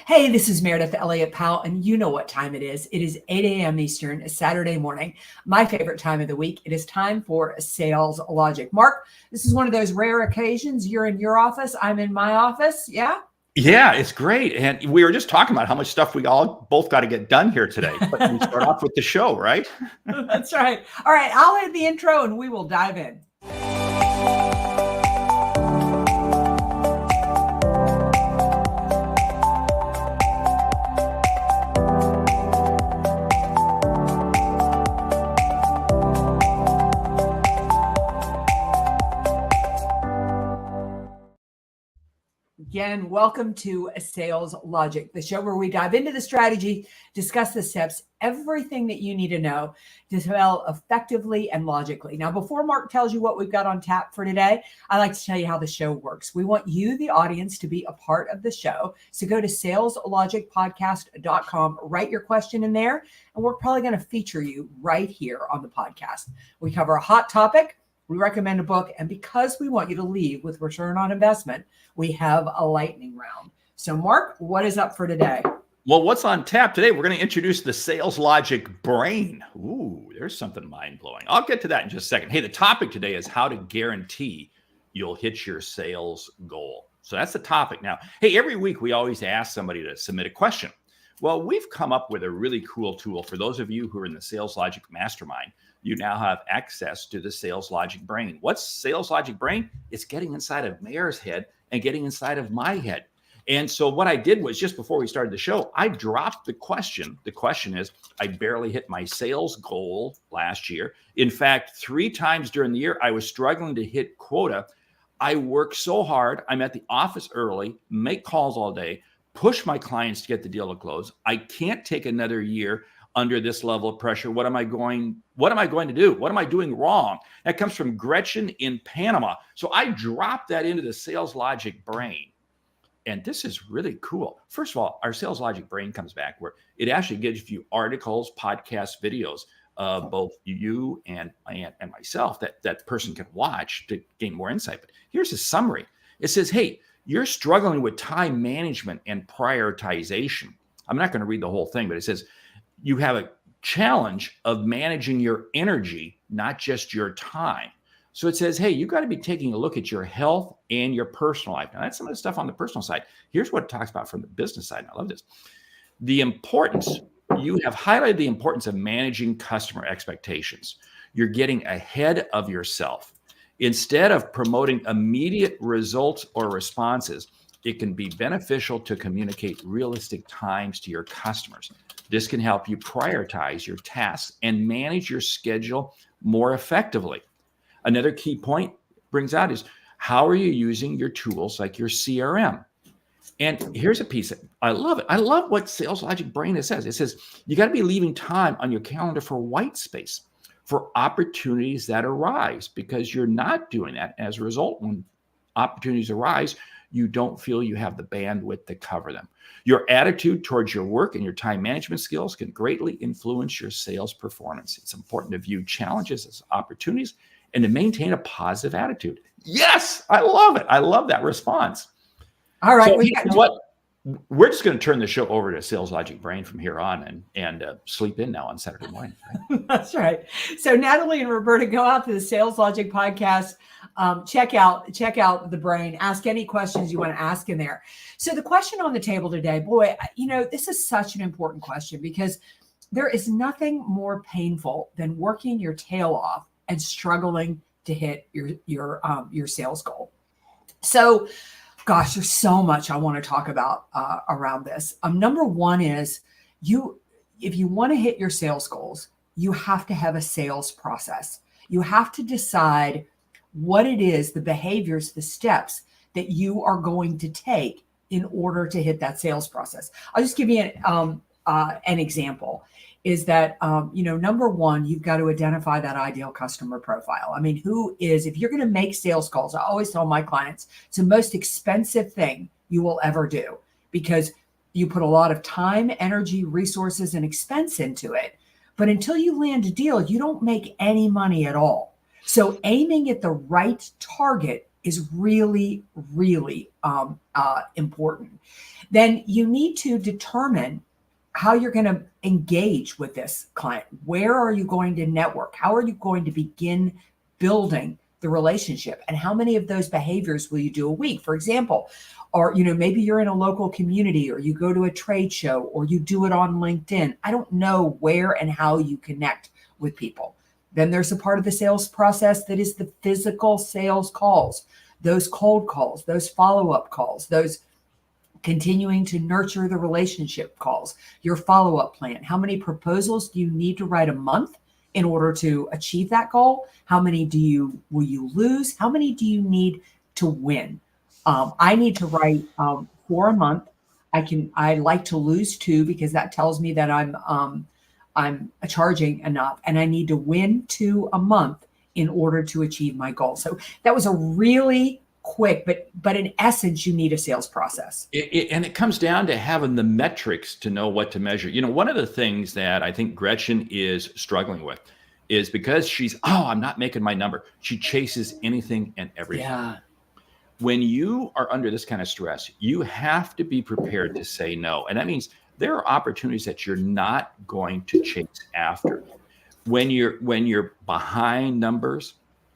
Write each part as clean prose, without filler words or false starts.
Hey, this is Meridith, Elliott, Powell, and you know what time it is. It is 8 a.m. Eastern, Saturday morning, my favorite time of the week. It is time for Sales Logic. Mark, this is one of those rare occasions. You're in your office. I'm in my office. Yeah? Yeah, it's great. And we were just talking about how much stuff we all both got to get done here today. But we start off with the show, right? That's right. All right, I'll hit the intro and we will dive in. Again, welcome to Sales Logic, the show where we dive into the strategy, discuss the steps, everything that you need to know to sell effectively and logically. Now, before Mark tells you what we've got on tap for today, I like to tell you how the show works. We want you, the audience, to be a part of the show. So go to saleslogicpodcast.com, write your question in there, and we're probably going to feature you right here on the podcast. We cover a hot topic. We recommend a book, and because we want you to leave with return on investment, we have a lightning round. So, Mark, what is up for today? Well, what's on tap today? We're going to introduce the Sales Logic brain. Ooh, there's something mind-blowing. I'll get to that in just a second. Hey, the topic today is how to guarantee you'll hit your sales goal. So that's the topic. Now, hey, every week we always ask somebody to submit a question. Well, we've come up with a really cool tool for those of you who are in the Sales Logic Mastermind. You now have access to the Sales Logic brain. What's Sales Logic brain? It's getting inside of Mayor's head and getting inside of my head. And so what I did was, just before we started the show, I dropped the question. The question is, I barely hit my sales goal last year. In fact, 3 times during the year, I was struggling to hit quota. I work so hard. I'm at the office early, make calls all day, push my clients to get the deal to close. I can't take another year under this level of pressure. What am I going to do? What am I doing wrong? That comes from Gretchen in Panama. So I dropped that into the Sales Logic brain. And this is really cool. First of all, our Sales Logic brain comes back where it actually gives you articles, podcasts, videos of both you and myself that person can watch to gain more insight. But here's a summary. It says, hey, you're struggling with time management and prioritization. I'm not going to read the whole thing, but it says, you have a challenge of managing your energy, not just your time. So it says, hey, you got to be taking a look at your health and your personal life. Now, that's some of the stuff on the personal side. Here's what it talks about from the business side. And I love this. The importance, you have highlighted the importance of managing customer expectations. You're getting ahead of yourself. Instead of promoting immediate results or responses, it can be beneficial to communicate realistic times to your customers. This can help you prioritize your tasks and manage your schedule more effectively. Another key point brings out is, how are you using your tools like your CRM? And here's a piece that I love it. I love what Sales Logic Brain says. It says, you got to be leaving time on your calendar for white space, for opportunities that arise, because you're not doing that. As a result, when opportunities arise, you don't feel you have the bandwidth to cover them. Your attitude towards your work and your time management skills can greatly influence your sales performance. It's important to view challenges as opportunities and to maintain a positive attitude. Yes, I love it. I love that response. All right. So we're just going to turn the show over to Sales Logic Brain from here on and sleep in now on Saturday morning. Right? That's right. So Natalie and Roberta, go out to the Sales Logic podcast. Check out the brain. Ask any questions you want to ask in there. So the question on the table today, boy, this is such an important question, because there is nothing more painful than working your tail off and struggling to hit your sales goal. So, gosh, there's so much I want to talk about around this. Number one is, if you want to hit your sales goals, you have to have a sales process. You have to decide what it is, the behaviors, the steps that you are going to take in order to hit that sales process. I'll just give you an example. Is that, number one, you've got to identify that ideal customer profile. I mean, if you're going to make sales calls, I always tell my clients, it's the most expensive thing you will ever do, because you put a lot of time, energy, resources, and expense into it. But until you land a deal, you don't make any money at all. So aiming at the right target is really, really important. then you need to determine how you're going to engage with this client. Where are you going to network? How are you going to begin building the relationship? And how many of those behaviors will you do a week? For example, or, maybe you're in a local community, or you go to a trade show, or you do it on LinkedIn. I don't know where and how you connect with people. Then there's a part of the sales process that is the physical sales calls, those cold calls, those follow-up calls, those continuing to nurture the relationship calls, your follow-up plan. How many proposals do you need to write a month in order to achieve that goal? How many will you lose? How many do you need to win? I need to write 4 a month. I like to lose 2 because that tells me that I'm charging enough, and I need to win 2 a month in order to achieve my goal. So that was a really quick, but in essence, you need a sales process. And it comes down to having the metrics to know what to measure. One of the things that I think Gretchen is struggling with is because I'm not making my number. She chases anything and everything. Yeah. When you are under this kind of stress, you have to be prepared to say no. And that means there are opportunities that you're not going to chase after. When you're behind numbers,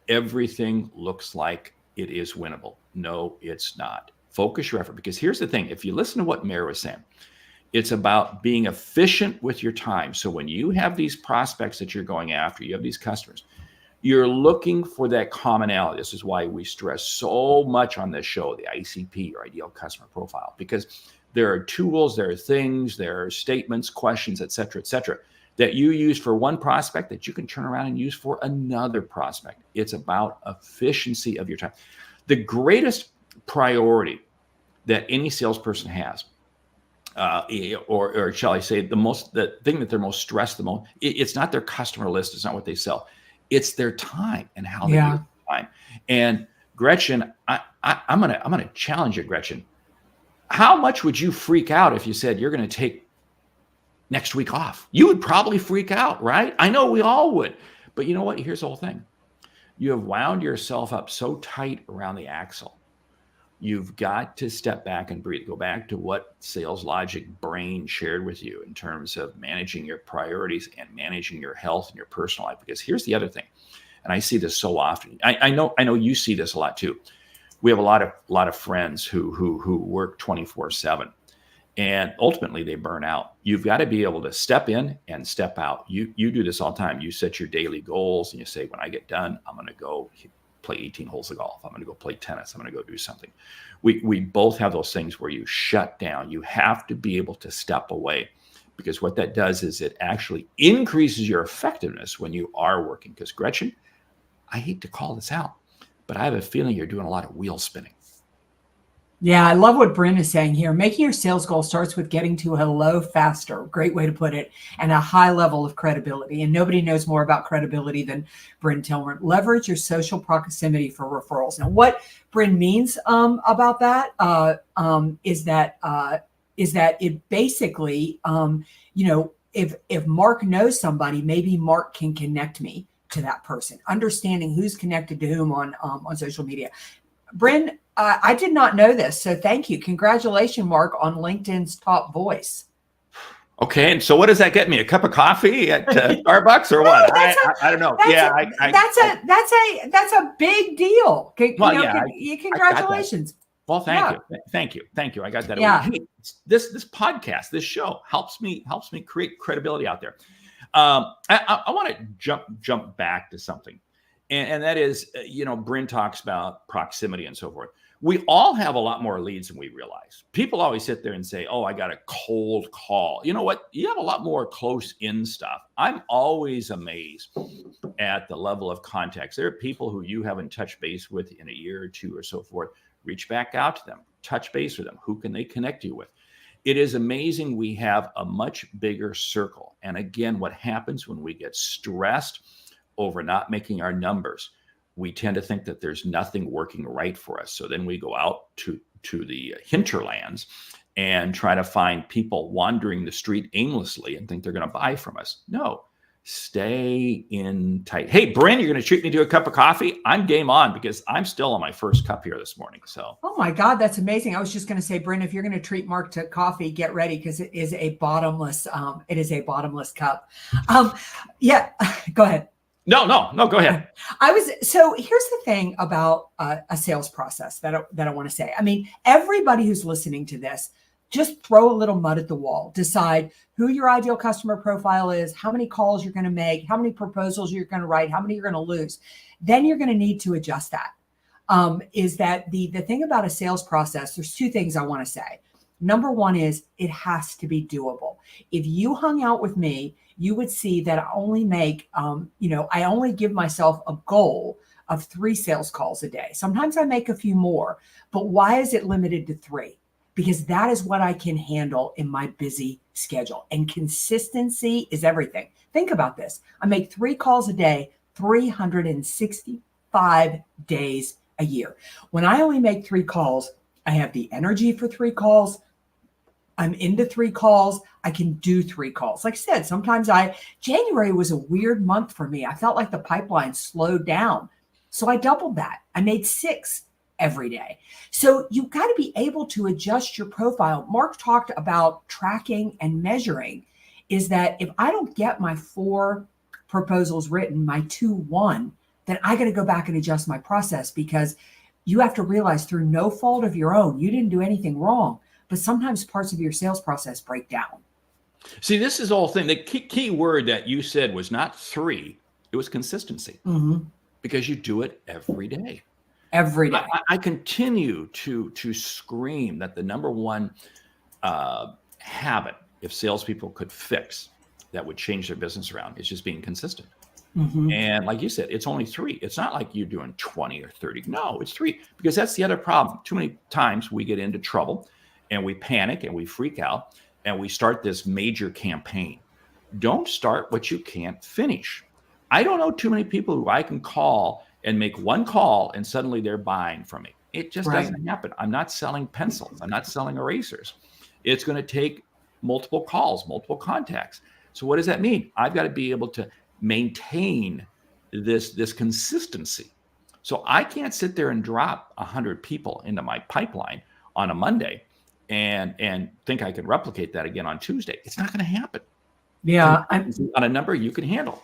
everything looks like it is winnable. No, it's not. Focus your effort, because here's the thing. If you listen to what Mary was saying, it's about being efficient with your time. So when you have these prospects that you're going after, you have these customers, you're looking for that commonality. This is why we stress so much on this show, the ICP, or ideal customer profile, because there are tools, there are things, there are statements, questions, et cetera, that you use for one prospect that you can turn around and use for another prospect. It's about efficiency of your time. The greatest priority that any salesperson has, or shall I say, the thing that they're most stressed the most, it's not their customer list, it's not what they sell. It's their time and how they use time. And Gretchen, I'm gonna challenge you, Gretchen. How much would you freak out if you said you're going to take next week off? You would probably freak out, right? I know we all would. But you know what? Here's the whole thing. You have wound yourself up so tight around the axle. You've got to step back and breathe. Go back to what Sales Logic Brain shared with you in terms of managing your priorities and managing your health and your personal life. Because here's the other thing, and I see this so often. I know you see this a lot too. We have a lot of friends who work 24/7, and ultimately they burn out. You've got to be able to step in and step out. You do this all the time. You set your daily goals and you say, when I get done, I'm going to go play 18 holes of golf. I'm going to go play tennis. I'm going to go do something. We both have those things where you shut down. You have to be able to step away, because what that does is it actually increases your effectiveness when you are working. Because Gretchen, I hate to call this out, but I have a feeling you're doing a lot of wheel spinning. Yeah, I love what Bryn is saying here. Making your sales goal starts with getting to hello faster. Great way to put it. And a high level of credibility. And nobody knows more about credibility than Bryn Tillman. Leverage your social proximity for referrals. Now, what Bryn means about that is that it basically, if Mark knows somebody, maybe Mark can connect me to that person. Understanding who's connected to whom on social media. Bryn, I did not know this, so thank you. Congratulations, Mark, on LinkedIn's top voice. Okay, and so what does that get me? A cup of coffee at Starbucks or what? I don't know. That's a big deal. Congratulations. Well, thank you. I got that. Yeah. Hey, this podcast, this show helps me create credibility out there. I want to jump back to something. And that is, Bryn talks about proximity and so forth. We all have a lot more leads than we realize. People always sit there and say, oh, I got a cold call. You know what? You have a lot more close in stuff. I'm always amazed at the level of contacts. There are people who you haven't touched base with in a year or two or so forth. Reach back out to them, touch base with them. Who can they connect you with? It is amazing. We have a much bigger circle. And again, what happens when we get stressed over not making our numbers, we tend to think that there's nothing working right for us. So then we go out to the hinterlands and try to find people wandering the street aimlessly and think they're going to buy from us. No, Stay in tight. Hey, Bryn, you're going to treat me to a cup of coffee? I'm game on because I'm still on my first cup here this morning. So, oh my God, that's amazing. I was just going to say, Bryn, if you're going to treat Mark to coffee, get ready because it is a bottomless cup. Yeah, go ahead. No, go ahead. So here's the thing about a sales process that I want to say. I mean, everybody who's listening to this, just throw a little mud at the wall. Decide who your ideal customer profile is, how many calls you're going to make, how many proposals you're going to write, how many you're going to lose. Then you're going to need to adjust that. Is that the thing about a sales process? There's two things I want to say. Number one is it has to be doable. If you hung out with me, you would see that I only make, I only give myself a goal of 3 sales calls a day. Sometimes I make a few more, but why is it limited to 3? Because that is what I can handle in my busy schedule. And consistency is everything. Think about this. I make 3 calls a day, 365 days a year. When I only make 3 calls, I have the energy for 3 calls. I'm into 3 calls. I can do 3 calls. Like I said, sometimes January was a weird month for me. I felt like the pipeline slowed down. So I doubled that. I made 6 every day. So you've got to be able to adjust your profile. Mark talked about tracking and measuring, is that if I don't get my 4 proposals written, my 2 won, then I got to go back and adjust my process, because you have to realize through no fault of your own, you didn't do anything wrong, but sometimes parts of your sales process break down. See, this is the whole thing. The key word that you said was not 3, it was consistency. Because you do it every day. Every day. I continue to scream that the number one habit, if salespeople could fix, that would change their business around, is just being consistent. And like you said, it's only 3. It's not like you're doing 20 or 30. No, it's 3, because that's the other problem. Too many times we get into trouble and we panic and we freak out and we start this major campaign. Don't start what you can't finish. I don't know too many people who I can call and make 1 call and suddenly they're buying from me. It just doesn't happen. I'm not selling pencils. I'm not selling erasers. It's going to take multiple calls, multiple contacts. So what does that mean? I've got to be able to maintain this consistency. So I can't sit there and drop 100 people into my pipeline on a Monday and think I can replicate that again on Tuesday. It's not going to happen. Yeah. On a number you can handle.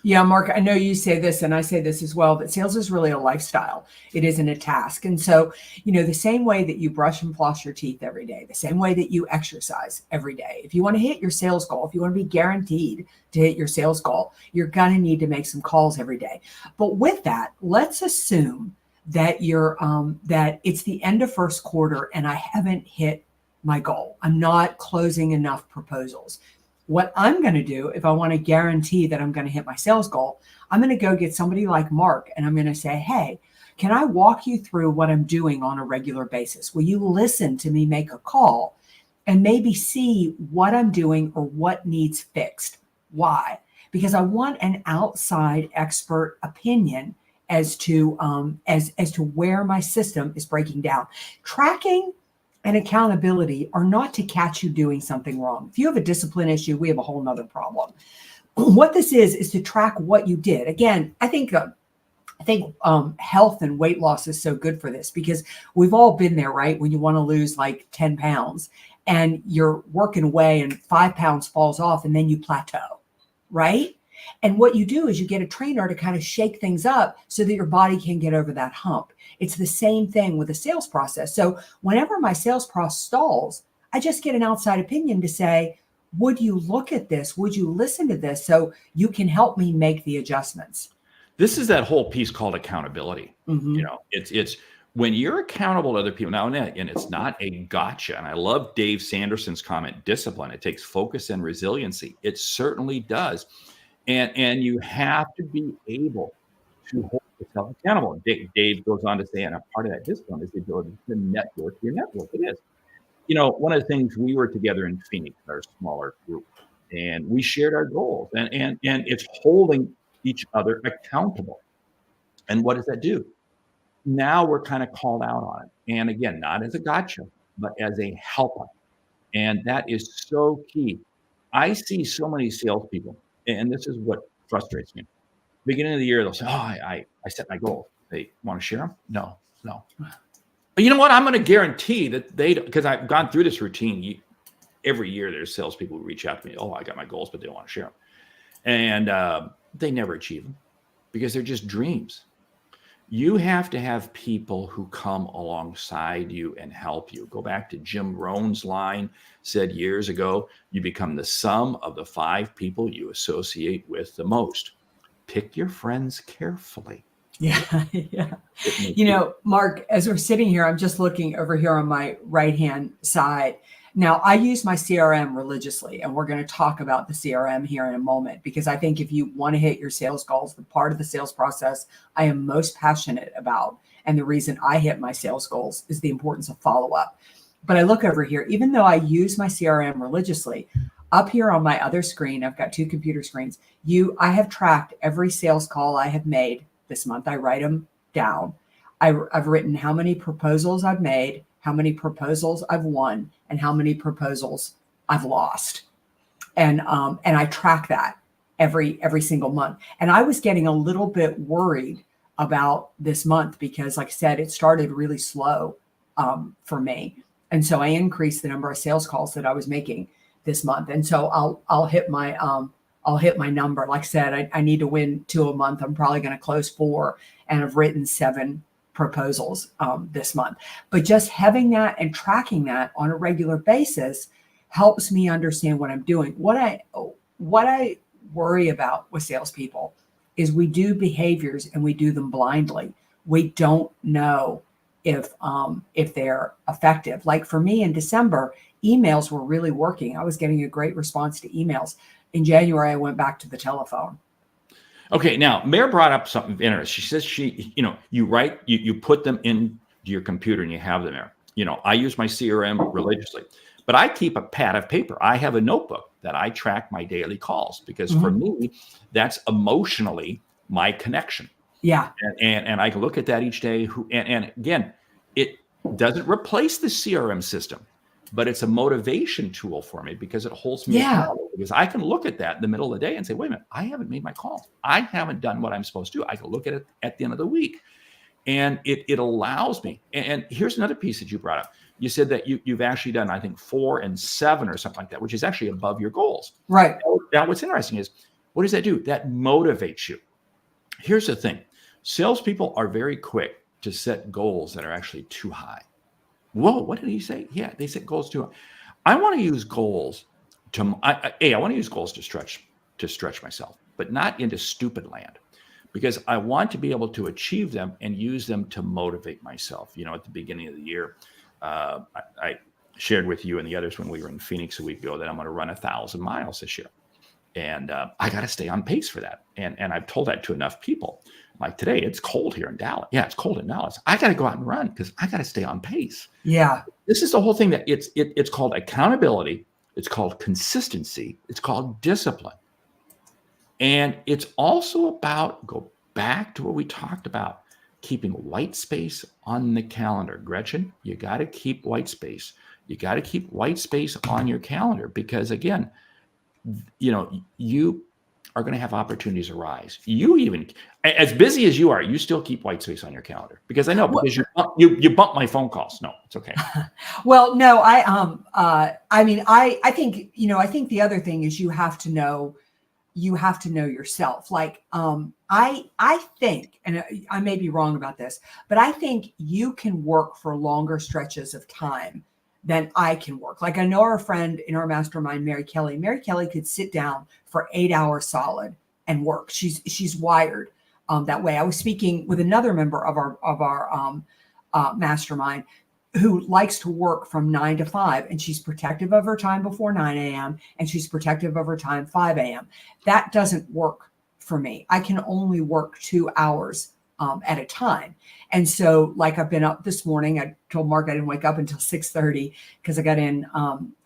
Yeah, Mark, I know you say this and I say this as well, but sales is really a lifestyle. It isn't a task. And so, the same way that you brush and floss your teeth every day, the same way that you exercise every day, if you want to hit your sales goal, if you want to be guaranteed to hit your sales goal, you're going to need to make some calls every day. But with that, let's assume that that it's the end of first quarter and I haven't hit my goal. I'm not closing enough proposals. What I'm going to do, if I want to guarantee that I'm going to hit my sales goal, I'm going to go get somebody like Mark and I'm going to say, hey, can I walk you through what I'm doing on a regular basis? Will you listen to me make a call and maybe see what I'm doing or what needs fixed? Why? Because I want an outside expert opinion as to where my system is breaking down. Tracking and accountability are not to catch you doing something wrong. If you have a discipline issue, we have a whole nother problem. What this is to track what you did. Again, I think health and weight loss is so good for this, because we've all been there, right? When you want to lose like 10 pounds and you're working away and 5 pounds falls off and then you plateau, right? And what you do is you get a trainer to kind of shake things up so that your body can get over that hump. It's the same thing with the sales process. So whenever my sales process stalls, I just get an outside opinion to say, would you look at this? Would you listen to this so you can help me make the adjustments? This is that whole piece called accountability. It's when you're accountable to other people now, and it's not a gotcha. And I love Dave Sanderson's comment, discipline. It takes focus and resiliency. It certainly does. And you have to be able to hold yourself accountable. Dave goes on to say, and a part of that discipline is the ability to network your network. It is. One of the things, we were together in Phoenix, our smaller group, and we shared our goals. And it's holding each other accountable. And what does that do? Now we're kind of called out on it. And again, not as a gotcha, but as a helper. And that is so key. I see so many salespeople, And this is what frustrates me. Beginning of the year, they'll say, "Oh, I set my goal." They want to share them? No. But you know what? I'm going to guarantee that because I've gone through this routine. Every year, there's salespeople who reach out to me. "Oh, I got my goals, but they don't want to share them," and they never achieve them because they're just dreams. You have to have people who come alongside you and help you. Go back to Jim Rohn's line, said years ago, you become the sum of the 5 people you associate with the most. Pick your friends carefully. Yeah. Mark, as we're sitting here, I'm just looking over here on my right-hand side. Now, I use my CRM religiously, and we're going to talk about the CRM here in a moment, because I think if you want to hit your sales goals, the part of the sales process I am most passionate about, and the reason I hit my sales goals, is the importance of follow-up. But I look over here, even though I use my CRM religiously, up here on my other screen, I've got 2 computer screens. I have tracked every sales call I have made this month. I write them down. I've written how many proposals I've made, how many proposals I've won, and how many proposals I've lost. And I track that every single month. And I was getting a little bit worried about this month because, like I said, it started really slow for me. And so I increased the number of sales calls that I was making this month. And so I'll hit my number. Like I said, I need to win 2 a month. I'm probably going to close 4, and I've written 7 proposals this month. But just having that and tracking that on a regular basis helps me understand what I'm doing. What I worry about with salespeople is we do behaviors and we do them blindly. We don't know if they're effective. Like for me in December, emails were really working. I was getting a great response to emails. In January, I went back to the telephone. Okay, now Mare brought up something interesting. She says you put them into your computer and you have them there. I use my CRM religiously, but I keep a pad of paper. I have a notebook that I track my daily calls because for me, that's emotionally my connection. Yeah. And I can look at that each day. And again, it doesn't replace the CRM system, but it's a motivation tool for me because it holds me accountable. Because I can look at that in the middle of the day and say, wait a minute, I haven't made my call. I haven't done what I'm supposed to do. I can look at it at the end of the week. And it allows me. And here's another piece that you brought up. You said that you've actually done, I think, 4 and 7 or something like that, which is actually above your goals. Right. Now, what's interesting is, what does that do? That motivates you. Here's the thing. Salespeople are very quick to set goals that are actually too high. Whoa, what did he say? Yeah, they set goals too high. I want to use goals I want to use goals to stretch myself, but not into stupid land, because I want to be able to achieve them and use them to motivate myself. At the beginning of the year, I shared with you and the others when we were in Phoenix a week ago that I'm going to run 1,000 miles this year. And I got to stay on pace for that. And I've told that to enough people. Like today, it's cold here in Dallas. Yeah, it's cold in Dallas. I got to go out and run because I got to stay on pace. Yeah. This is the whole thing that it's called accountability. It's called consistency. It's called discipline. And it's also about, go back to what we talked about, keeping white space on the calendar. Gretchen, you got to keep white space. You got to keep white space on your calendar because, again, you are going to have opportunities arise. You even, as busy as you are, you still keep white space on your calendar because I know because you bump my phone calls. No, it's okay. Well, no, I mean, I think, I think the other thing is you have to know yourself. Like, I think, and I may be wrong about this, but I think you can work for longer stretches of time than I can work. Like I know our friend in our mastermind, Mary Kelly. Mary Kelly could sit down for 8 hours solid and work. She's wired that way. I was speaking with another member of our mastermind who likes to work from 9 to 5, and she's protective of her time before 9 a.m. and she's protective of her time 5 a.m. That doesn't work for me. I can only work 2 hours at a time. And so like I've been up this morning, I told Mark I didn't wake up until 6:30 because I got in,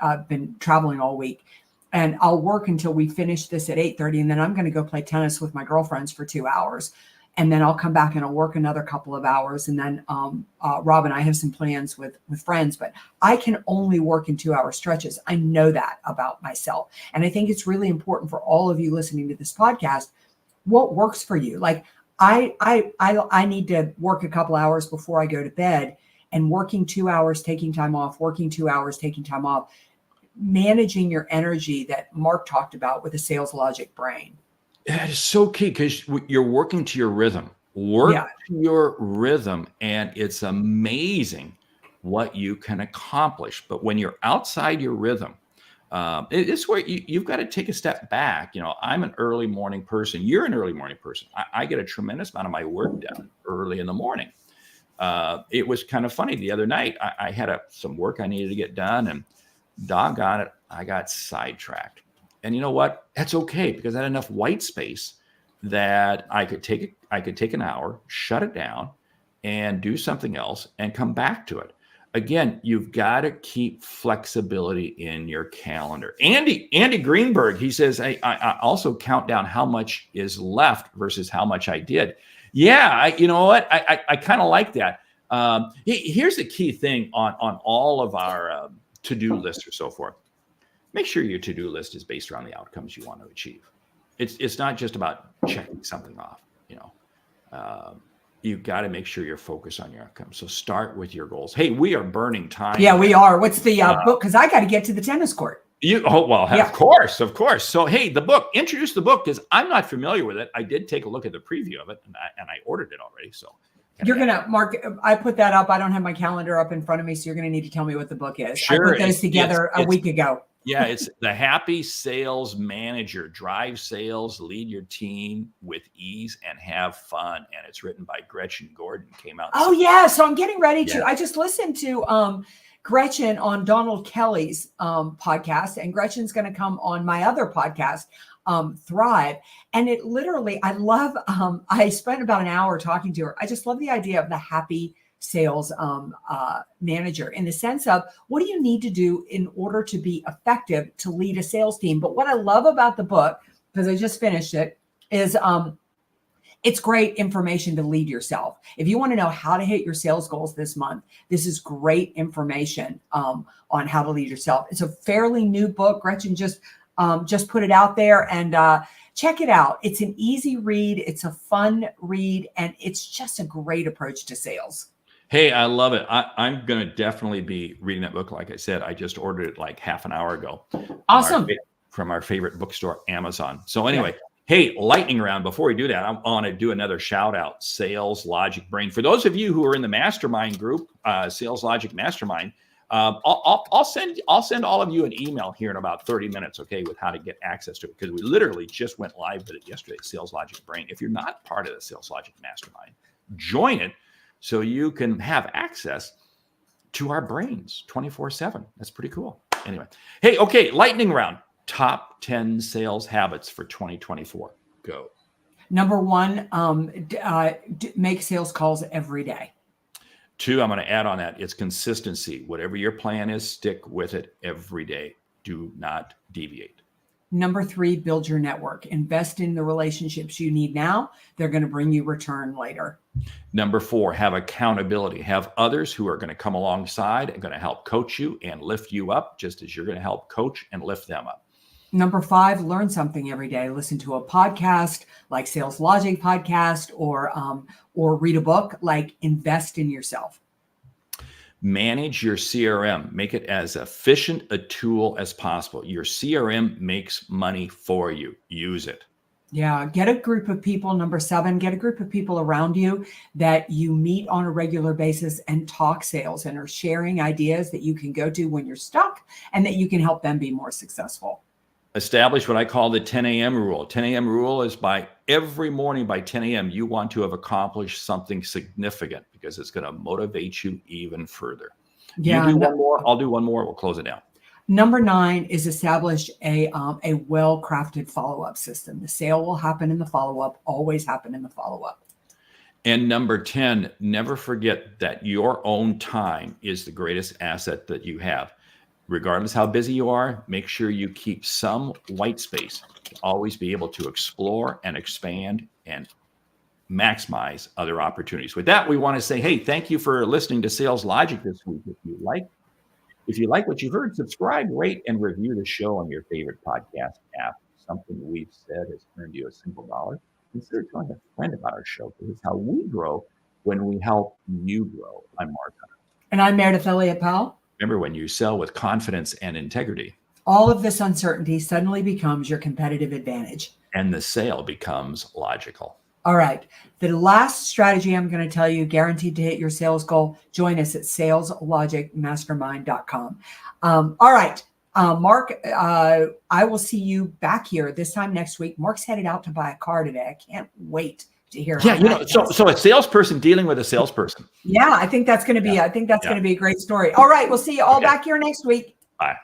I've been traveling all week, and I'll work until we finish this at 8:30. And then I'm going to go play tennis with my girlfriends for 2 hours. and then I'll come back and I'll work another couple of hours. And then Rob and I have some plans with friends, but I can only work in 2 hour stretches. I know that about myself. And I think it's really important for all of you listening to this podcast, what works for you. Like I need to work a couple hours before I go to bed, and working 2 hours, taking time off, working 2 hours, taking time off, managing your energy that Mark talked about with a sales logic brain. That is so key, because you're working to your rhythm. To your rhythm, and it's amazing what you can accomplish. But when you're outside your rhythm, it's where you've got to take a step back. I'm an early morning person. You're an early morning person. I get a tremendous amount of my work done early in the morning. It was kind of funny the other night. I had some work I needed to get done, and doggone it, I got sidetracked. And you know what? That's okay, because I had enough white space that I could take an hour, shut it down, and do something else and come back to it. Again, you've got to keep flexibility in your calendar. Andy Greenberg, he says, I also count down how much is left versus how much I did. Yeah, you know what? I kind of like that. Here's the key thing on all of our to-do lists or so forth. Make sure your to-do list is based around the outcomes you want to achieve. It's not just about checking something off. You've got to make sure you're focused on your outcomes. So start with your goals. Hey, we are burning time. Yeah, we are. What's the book? Because I got to get to the tennis court. Of course. So, hey, the book, introduce the book, because I'm not familiar with it. I did take a look at the preview of it, and I ordered it already. So you're going to, Mark, I put that up. I don't have my calendar up in front of me, so you're going to need to tell me what the book is. Sure. I put those together a week ago. Yeah, it's The Happy Sales Manager. Drive sales, lead your team with ease, and have fun. And it's written by Gretchen Gordon. Came out. Oh, yeah. So I'm getting ready to. I just listened to Gretchen on Donald Kelly's podcast, and Gretchen's going to come on my other podcast, Thrive. And it literally, I love, I spent about an hour talking to her. I just love the idea of the happy sales manager, in the sense of, what do you need to do in order to be effective to lead a sales team? But what I love about the book, because I just finished it, is it's great information to lead yourself. If you want to know how to hit your sales goals this month, this is great information on how to lead yourself. It's a fairly new book. Gretchen just put it out there, and check it out. It's an easy read. It's a fun read, and it's just a great approach to sales. Hey, I love it. I'm going to definitely be reading that book. Like I said, I just ordered it like half an hour ago. Awesome. From our favorite bookstore, Amazon. So anyway, Hey, lightning round. Before we do that, I want to do another shout out, Sales Logic Brain. For those of you who are in the mastermind group, Sales Logic Mastermind, I'll send all of you an email here in about 30 minutes, okay, with how to get access to it, because we literally just went live with it yesterday, Sales Logic Brain. If you're not part of the Sales Logic Mastermind, join it so you can have access to our brains 24/7. That's pretty cool. Anyway, hey, okay, lightning round. Top 10 sales habits for 2024. Go. Number one, make sales calls every day. 2, I'm going to add on that. It's consistency. Whatever your plan is, stick with it every day. Do not deviate. Number 3, build your network. Invest in the relationships you need now. They're going to bring you return later. Number 4, have accountability. Have others who are going to come alongside and going to help coach you and lift you up, just as you're going to help coach and lift them up. Number 5, learn something every day. Listen to a podcast like Sales Logic podcast, or read a book. Like, invest in yourself. Manage your CRM. Make it as efficient a tool as possible. Your CRM makes money for you. Use it. Yeah. Get a group of people. Number 7, get a group of people around you that you meet on a regular basis and talk sales and are sharing ideas that you can go to when you're stuck and that you can help them be more successful. Establish what I call the 10 a.m. rule. 10 a.m. rule is by every morning by 10 a.m. you want to have accomplished something significant, because it's going to motivate you even further. Yeah. You do one more, I'll do one more. We'll close it down. Number 9 is establish a well-crafted follow-up system. The sale will happen in the follow-up, always happen in the follow-up. And number 10, never forget that your own time is the greatest asset that you have. Regardless how busy you are, make sure you keep some white space to always be able to explore and expand and maximize other opportunities. With that, we want to say, hey, thank you for listening to Sales Logic this week. If you like what you've heard, subscribe, rate, and review the show on your favorite podcast app. Something we've said has earned you a simple dollar. Consider telling a friend about our show, because it's how we grow when we help you grow. I'm Mark Hunter. And I'm Meridith Elliott Powell. Remember, when you sell with confidence and integrity, all of this uncertainty suddenly becomes your competitive advantage. And the sale becomes logical. All right. The last strategy I'm going to tell you, guaranteed to hit your sales goal. Join us at saleslogicmastermind.com. All right. Mark, I will see you back here this time next week. Mark's headed out to buy a car today. I can't wait to hear. Yeah, so a salesperson dealing with a salesperson. Yeah, I think that's going to be. I think that's going to be a great story. All right, we'll see you all back here next week. Bye.